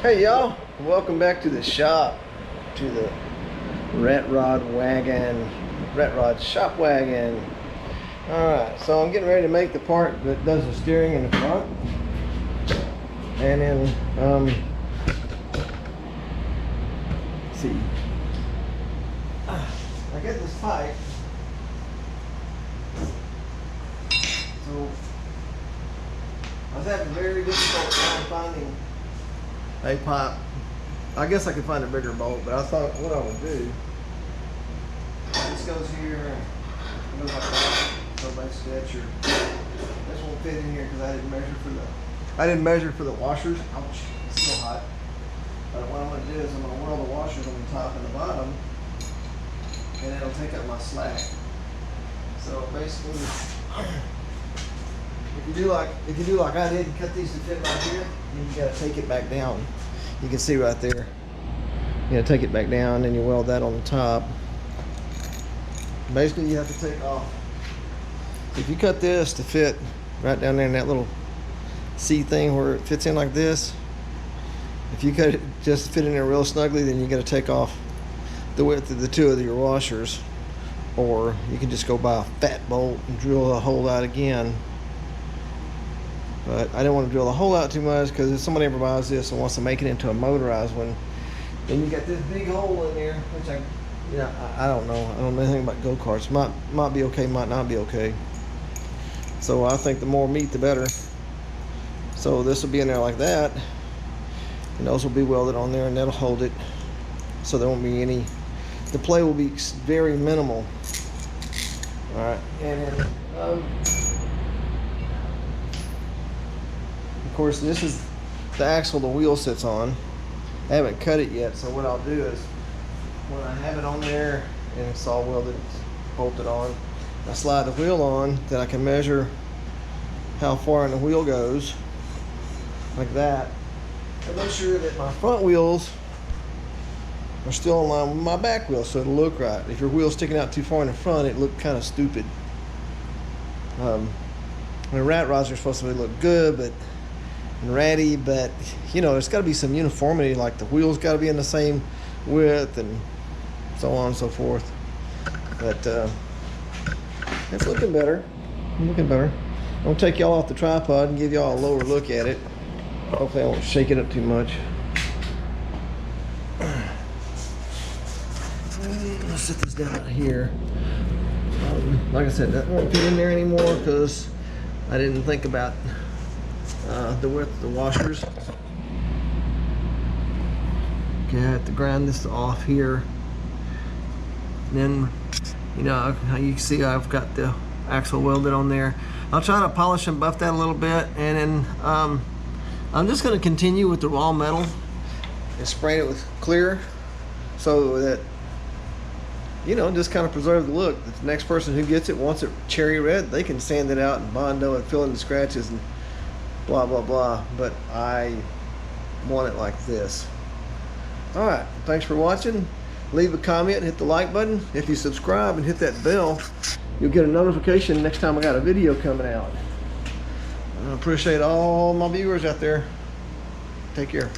Hey y'all, welcome back to the shop, to the Rat Rod shop wagon. Alright, so I'm getting ready to make the part that does the steering in the front. And then, let's see. I get this pipe. So, I was having a very difficult time finding a pipe. I guess I could find a bigger bolt, but I thought what I would do, this goes here and goes like that. So basically that's this won't fit in here because I didn't measure for the washers. Ouch, it's still hot. But what I'm gonna do is I'm gonna weld the washers on the top and the bottom, and it'll take up my slack. So basically, if you do like I did and cut these to fit right here, then you gotta take it back down. You can see right there. You gotta take it back down and you weld that on the top. Basically you have to take off. If you cut this to fit right down there in that little C thing where it fits in like this, if you cut it just to fit in there real snugly, then you gotta take off the width of the two of your washers. Or you can just go buy a fat bolt and drill a hole out again. But I didn't want to drill the hole out too much because if somebody ever buys this and wants to make it into a motorized one, then you got this big hole in there, which I don't know. I don't know anything about go-karts. Might be okay, might not be okay. So I think the more meat, the better. So this will be in there like that, and those will be welded on there, and that'll hold it. So there won't be any. The play will be very minimal. All right, and then. Of course, this is the axle the wheel sits on. I haven't cut it yet, so what I'll do is when I have it on there and it's all welded, bolted on, I slide the wheel on, then I can measure how far in the wheel goes, like that, and make sure that my front wheels are still in line with my back wheels, so it'll look right. If your wheel's sticking out too far in the front, it look kind of stupid. The rat rods are supposed to look good, but ratty, but you know, there's got to be some uniformity, like the wheels got to be in the same width and so on and so forth. But it's looking better. I'm gonna take y'all off the tripod and give y'all a lower look at it. Hopefully I won't shake it up too much. Let's set this down here. Like I said, that won't fit in there anymore because I didn't think about the width of the washers. Okay, I have to grind this off here. And then, you know, how you can see I've got the axle welded on there. I'll try to polish and buff that a little bit, and then I'm just going to continue with the raw metal and spray it with clear so that, you know, just kind of preserve the look. The next person who gets it wants it cherry red, they can sand it out and Bondo and fill in the scratches and blah blah blah, but I want it like this. Alright, thanks for watching. Leave a comment and hit the like button. If you subscribe and hit that bell, you'll get a notification next time I got a video coming out. I appreciate all my viewers out there. Take care.